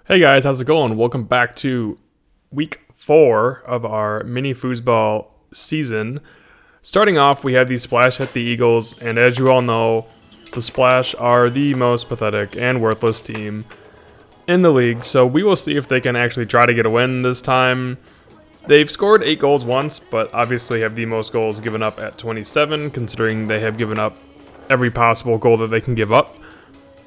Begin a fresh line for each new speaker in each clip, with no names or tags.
Hey guys, how's it going? Welcome back to week 4 of our mini foosball season. Starting off, we have the Splash at the Eagles, and as you all know, the Splash are the most pathetic and worthless team in the league, so we will see if they can actually try to get a win this time. They've scored 8 goals once, but obviously have the most goals given up at 27, considering they have given up every possible goal that they can give up.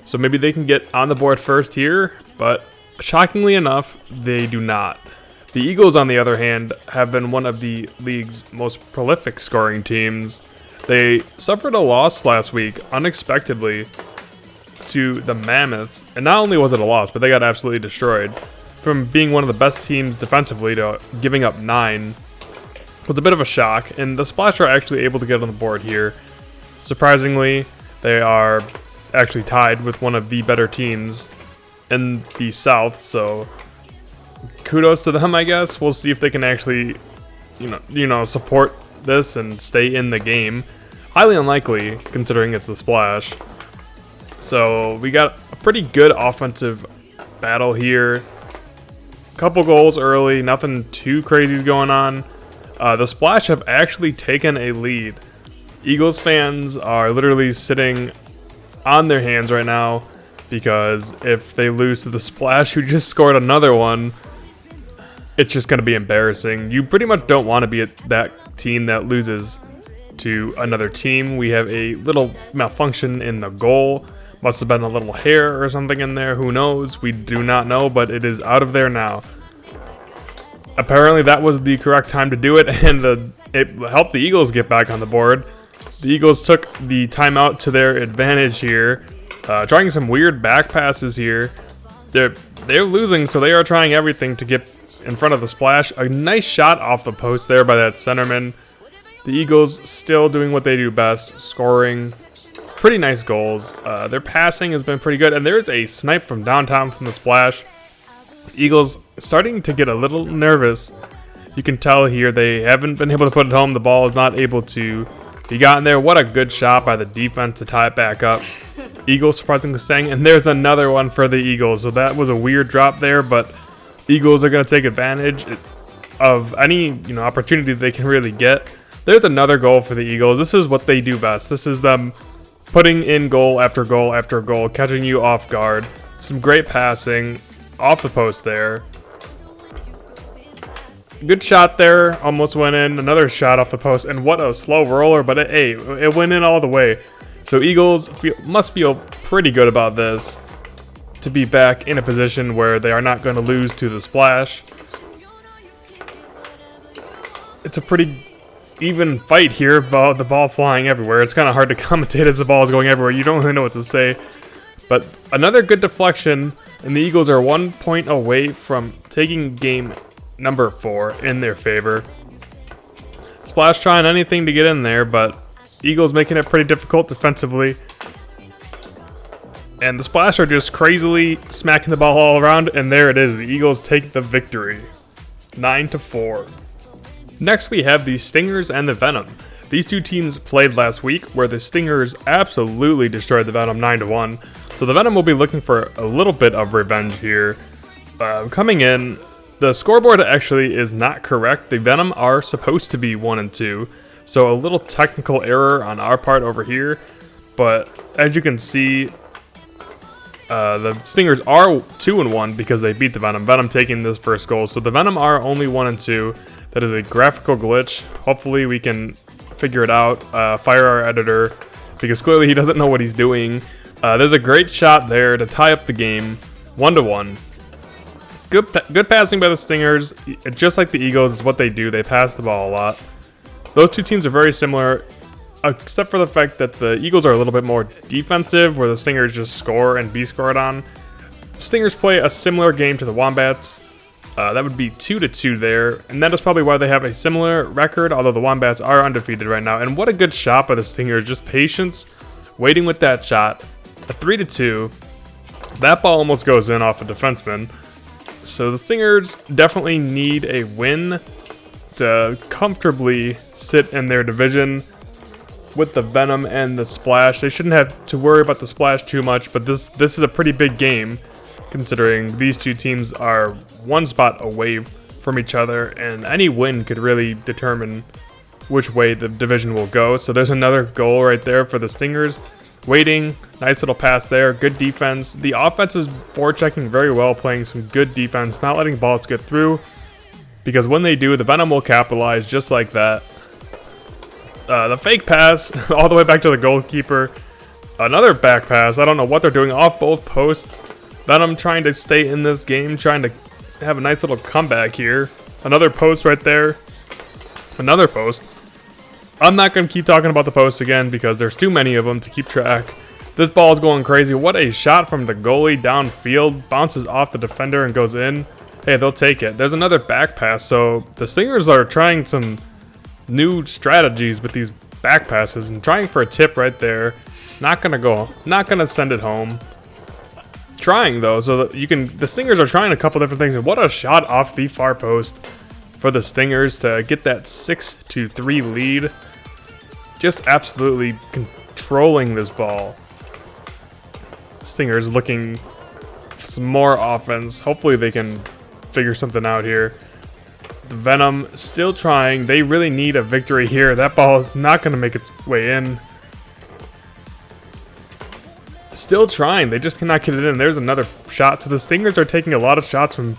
So maybe they can get on the board first here, but shockingly enough, they do not. The Eagles, on the other hand, have been one of the league's most prolific scoring teams. They suffered a loss last week, unexpectedly, to the Mammoths. And not only was it a loss, but they got absolutely destroyed. From being one of the best teams defensively to giving up 9 was a bit of a shock. And the Splash are actually able to get on the board here. Surprisingly, they are actually tied with one of the better teams in the South, so kudos to them, I guess. We'll see if they can actually, support this and stay in the game. Highly unlikely, considering it's the Splash. So we got a pretty good offensive battle here. Couple goals early, nothing too crazy is going on. The Splash have actually taken a lead. Eagles fans are literally sitting on their hands right now, because if they lose to the Splash, who just scored another one, it's just going to be embarrassing. You pretty much don't want to be that team that loses to another team. We have a little malfunction in the goal. Must have been a little hair or something in there. Who knows? We do not know, but it is out of there now. Apparently that was the correct time to do it, and it helped the Eagles get back on the board. The Eagles took the timeout to their advantage here. Trying some weird back passes here. They're losing, so they are trying everything to get in front of the Splash. A nice shot off the post there by that centerman. The Eagles still doing what they do best, scoring pretty nice goals. Their passing has been pretty good, and there's a snipe from downtown from the Splash. Eagles starting to get a little nervous. You can tell here they haven't been able to put it home. The ball is not able to be gotten there. What a good shot by the defense to tie it back up. Eagles surprisingly staying, and there's another one for the Eagles. So that was a weird drop there, but Eagles are going to take advantage of any opportunity they can really get. There's another goal for the Eagles. This is what they do best. This is them putting in goal after goal after goal, catching you off guard. Some great passing off the post there. Good shot there, almost went in. Another shot off the post, and what a slow roller, but it went in all the way. So Eagles must feel pretty good about this, to be back in a position where they are not going to lose to the Splash. It's a pretty even fight here about the ball flying everywhere. It's kind of hard to commentate as the ball is going everywhere. You don't really know what to say. But another good deflection, and the Eagles are 1 point away from taking game number 4 in their favor. Splash trying anything to get in there, but Eagles making it pretty difficult defensively. And the Splash are just crazily smacking the ball all around, and there it is. The Eagles take the victory, 9-4. Next we have the Stingers and the Venom. These two teams played last week, where the Stingers absolutely destroyed the Venom 9-1. So the Venom will be looking for a little bit of revenge here. Coming in, the scoreboard actually is not correct. The Venom are supposed to be 1-2. So a little technical error on our part over here. But as you can see, the Stingers are 2-1 because they beat the Venom. Venom taking this first goal. So the Venom are only 1-2. That is a graphical glitch. Hopefully we can figure it out. Fire our editor, because clearly he doesn't know what he's doing. There's a great shot there to tie up the game, 1-1. Good passing by the Stingers. Just like the Eagles, is what they do. They pass the ball a lot. Those two teams are very similar, except for the fact that the Eagles are a little bit more defensive, where the Stingers just score and be scored on. The Stingers play a similar game to the Wombats. That would be 2-2 there, and that is probably why they have a similar record, although the Wombats are undefeated right now. And what a good shot by the Stingers, just patience, waiting with that shot. A 3-2. That ball almost goes in off a defenseman. So the Stingers definitely need a win to comfortably sit in their division with the Venom and the Splash. They shouldn't have to worry about the Splash too much, but this is a pretty big game. considering these two teams are one spot away from each other, and any win could really determine which way the division will go. So there's another goal right there for the Stingers. Waiting, nice little pass there, good defense. The offense is forechecking very well, playing some good defense, not letting balls get through, because when they do, the Venom will capitalize just like that. The fake pass all the way back to the goalkeeper. Another back pass. I don't know what they're doing off both posts. Venom trying to stay in this game, trying to have a nice little comeback here. Another post right there. Another post. I'm not going to keep talking about the posts again because there's too many of them to keep track. This ball is going crazy. What a shot from the goalie downfield. Bounces off the defender and goes in. Hey, they'll take it. There's another back pass. So the Stingers are trying some new strategies with these back passes and trying for a tip right there. Not going to go. Not going to send it home. Trying though, so that you can. The Stingers are trying a couple different things. And what a shot off the far post for the Stingers to get that 6-3 lead. Just absolutely controlling this ball. Stingers looking for some more offense. Hopefully they can figure something out here. The Venom still trying. They really need a victory here. That ball is not going to make its way in. Still trying. They just cannot get it in. There's another shot. So the Stingers are taking a lot of shots from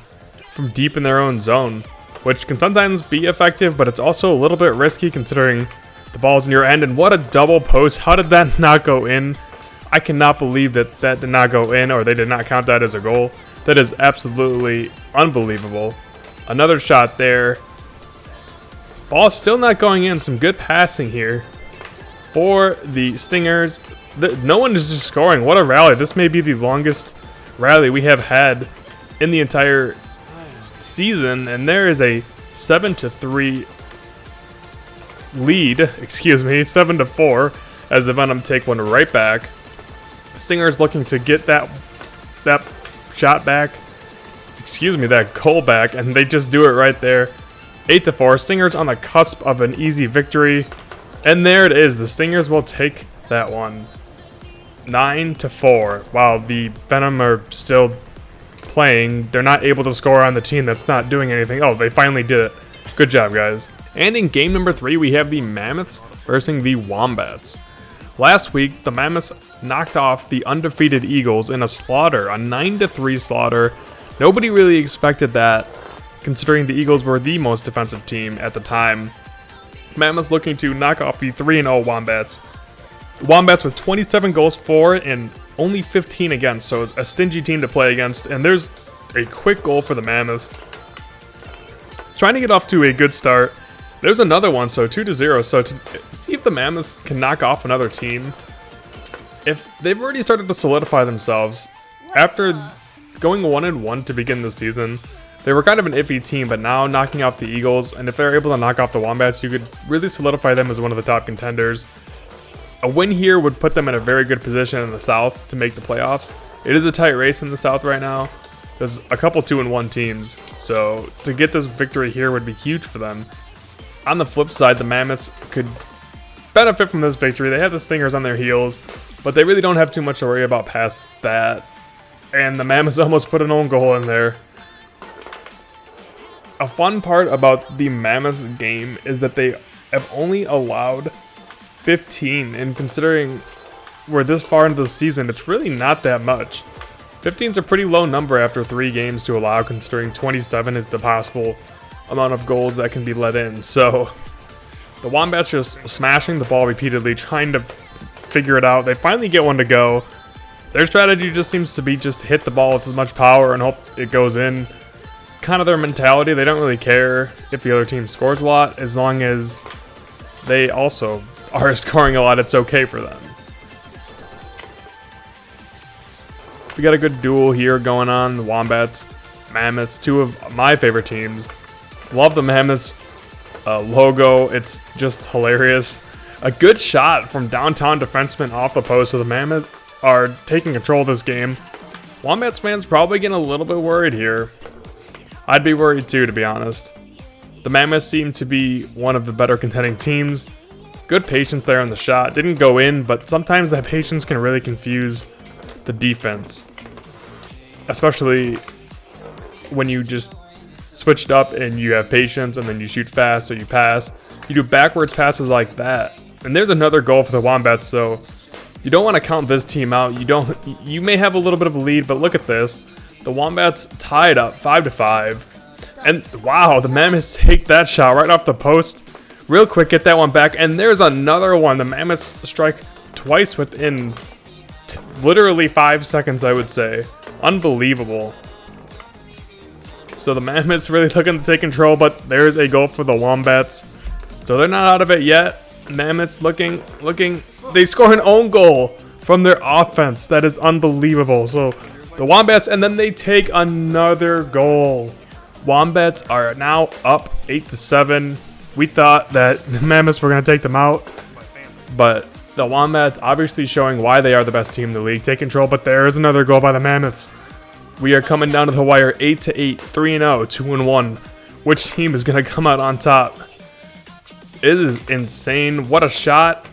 deep in their own zone, which can sometimes be effective, but it's also a little bit risky considering the ball's in your end. And what a double post. How did that not go in? I cannot believe that did not go in, or they did not count that as a goal. That is absolutely unbelievable. Another shot there. Ball still not going in. Some good passing here for the Stingers. No one is just scoring. What a rally. This may be the longest rally we have had in the entire season. And there is a 7-3 lead. Excuse me. 7-4 as the Venom take one right back. Stingers looking to get that shot back. Excuse me, that goal back. And they just do it right there. 8-4. Stingers on the cusp of an easy victory. And there it is. The Stingers will take that one. 9-4. While the Venom are still playing, they're not able to score on the team that's not doing anything. Oh, they finally did it. Good job, guys. And in game number 3, we have the Mammoths versus the Wombats. Last week, the Mammoths knocked off the undefeated Eagles in a slaughter, a 9-3 slaughter. Nobody really expected that, considering the Eagles were the most defensive team at the time. Mammoths looking to knock off the 3-0 Wombats. Wombats with 27 goals for and only 15 against, so a stingy team to play against. And there's a quick goal for the Mammoths. Trying to get off to a good start. There's another one, so 2-0. So to see if the Mammoths can knock off another team. If they've already started to solidify themselves after going 1-1 to begin the season. They were kind of an iffy team, but now knocking off the Eagles, and if they're able to knock off the Wombats, you could really solidify them as one of the top contenders. A win here would put them in a very good position in the South to make the playoffs. It is a tight race in the South right now. There's a couple 2-1 teams, so to get this victory here would be huge for them. On the flip side, the Mammoths could benefit from this victory. They have the Stingers on their heels, but they really don't have too much to worry about past that. And the Mammoths almost put an own goal in there. A fun part about the Mammoths game is that they have only allowed 15, and considering we're this far into the season, it's really not that much. 15 is a pretty low number after 3 games to allow, considering 27 is the possible amount of goals that can be let in. So the Wombats just smashing the ball repeatedly, trying to figure it out. They finally get one to go. Their strategy just seems to be just hit the ball with as much power and hope it goes in. Kind of their mentality. They don't really care if the other team scores a lot, as long as they also are scoring a lot. It's okay for them. We got a good duel here going on. The Wombats, Mammoths, 2 of my favorite teams. Love the Mammoths logo. It's just hilarious. A good shot from downtown defenseman off the post. So the Mammoths are taking control of this game. Wombats fans probably getting a little bit worried here. I'd be worried too, to be honest. The Mammoths seem to be one of the better contending teams. Good patience there on the shot. Didn't go in, but sometimes that patience can really confuse the defense. especially when you just switch it up and you have patience and then you shoot fast, so you pass. You do backwards passes like that. And there's another goal for the Wombats, so you don't want to count this team out. You may have a little bit of a lead, but look at this. The Wombats tied up 5-5. And wow, the Mammoths take that shot right off the post. Real quick, get that one back. And there's another one. The Mammoths strike twice within literally 5 seconds, I would say. Unbelievable. So the Mammoths really looking to take control, but there's a goal for the Wombats. So they're not out of it yet. Mammoths looking. They score an own goal from their offense. That is unbelievable. So the Wombats, and then they take another goal. Wombats are now up 8-7. We thought that the Mammoths were going to take them out, but the Wombats obviously showing why they are the best team in the league. Take control, but there is another goal by the Mammoths. We are coming down to the wire, 8-8, 3-0, 2-1. Which team is going to come out on top? It is insane. What a shot.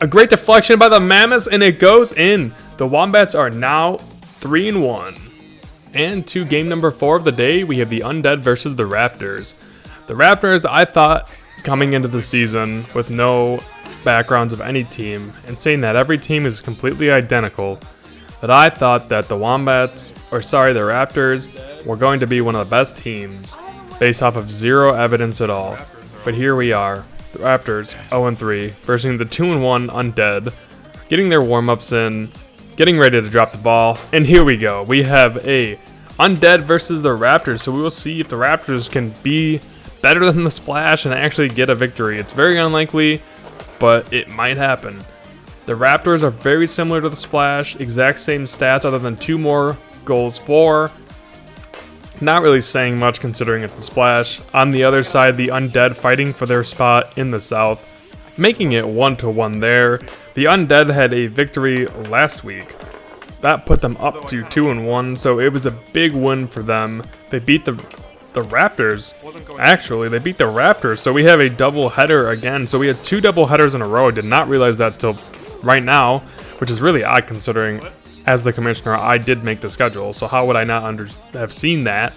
A great deflection by the Mammoths, and it goes in. The Wombats are now 3-1. And to game number 4 of the day, we have the Undead versus the Raptors. The Raptors, I thought, coming into the season with no backgrounds of any team, and saying that every team is completely identical, that I thought that the Raptors were going to be one of the best teams based off of zero evidence at all. But here we are, the Raptors 0-3 versus the 2-1 Undead, getting their warm-ups in, getting ready to drop the ball, and here we go. We have a Undead versus the Raptors, so we will see if the Raptors can be better than the Splash and actually get a victory. It's very unlikely, but it might happen. The Raptors are very similar to the Splash, exact same stats other than 2 more goals for. Not really saying much considering it's the Splash. On the other side, the Undead fighting for their spot in the South, making it 1-1 there. The Undead had a victory last week. That put them up to 2-1, so it was a big win for them. They beat the Raptors. Actually, they beat the Raptors, so we have a double header again. So we had 2 double headers in a row. I did not realize that till right now, which is really odd considering as the commissioner I did make the schedule, so how would I not have seen that?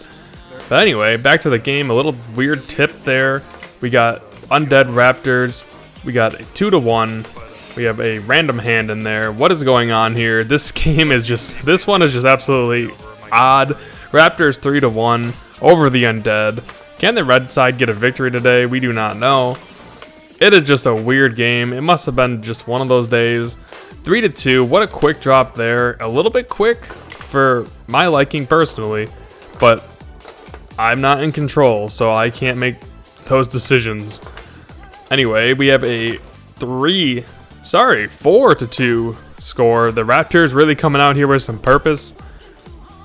But anyway, back to the game. A little weird tip there. We got Undead Raptors. We got a 2-1. We have a random hand in there. What is going on here? This one is just absolutely odd. Raptors 3-1 over the Undead. Can the red side get a victory today? We do not know. It is just a weird game. It must have been just one of those days. 3-2. What a quick drop there. A little bit quick for my liking personally, but I'm not in control, so I can't make those decisions. Anyway, we have a 4-2 score. The Raptors really coming out here with some purpose.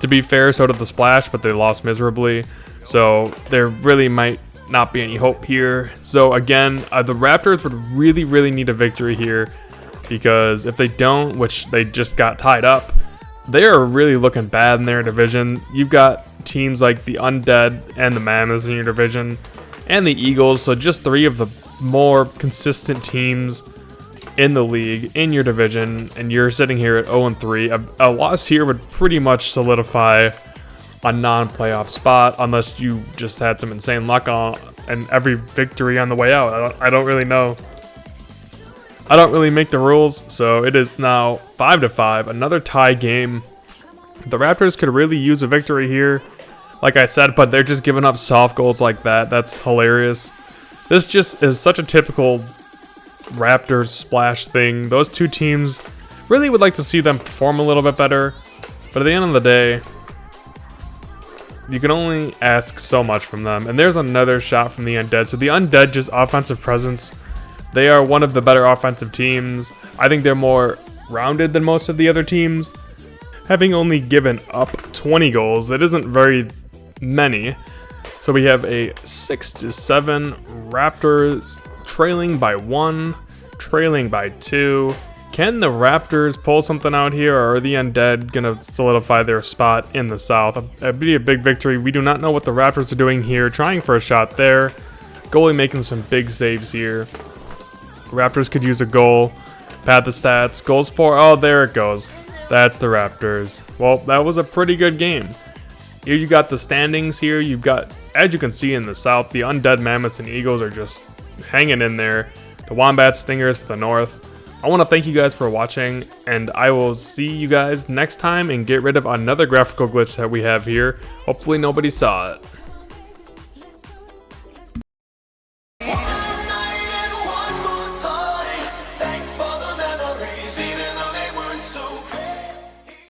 To be fair, so did the Splash, but they lost miserably. So there really might not be any hope here. So again, the Raptors would really need a victory here, because if they don't, which they just got tied up, they are really looking bad in their division. You've got teams like the Undead and the Mammoths in your division, and the Eagles, so just 3 of the more consistent teams in the league in your division, and you're sitting here at 0-3. A loss here would pretty much solidify a non-playoff spot, unless you just had some insane luck on and every victory on the way out. I don't really know. I don't really make the rules, so it is now 5-5, another tie game. The Raptors could really use a victory here, like I said, but they're just giving up soft goals like that. That's hilarious. This just is such a typical Raptors Splash thing. Those 2 teams, really would like to see them perform a little bit better, but at the end of the day, you can only ask so much from them. And there's another shot from the Undead. So the Undead, just offensive presence. They are one of the better offensive teams. I think they're more rounded than most of the other teams, having only given up 20 goals. That isn't very many. So we have a 6-7 Raptors trailing by 1, trailing by 2. Can the Raptors pull something out here, or are the Undead going to solidify their spot in the South? It'd be a big victory. We do not know what the Raptors are doing here. Trying for a shot there. Goalie making some big saves here. Raptors could use a goal. Pad the stats. Goals for. Oh, there it goes. That's the Raptors. Well, that was a pretty good game. Here you got the standings here. You've got, as you can see in the south, the Undead Mammoths and Eagles are just hanging in there. The Wombats Stingers for the north. I want to thank you guys for watching, and I will see you guys next time and get rid of another graphical glitch that we have here. Hopefully nobody saw it.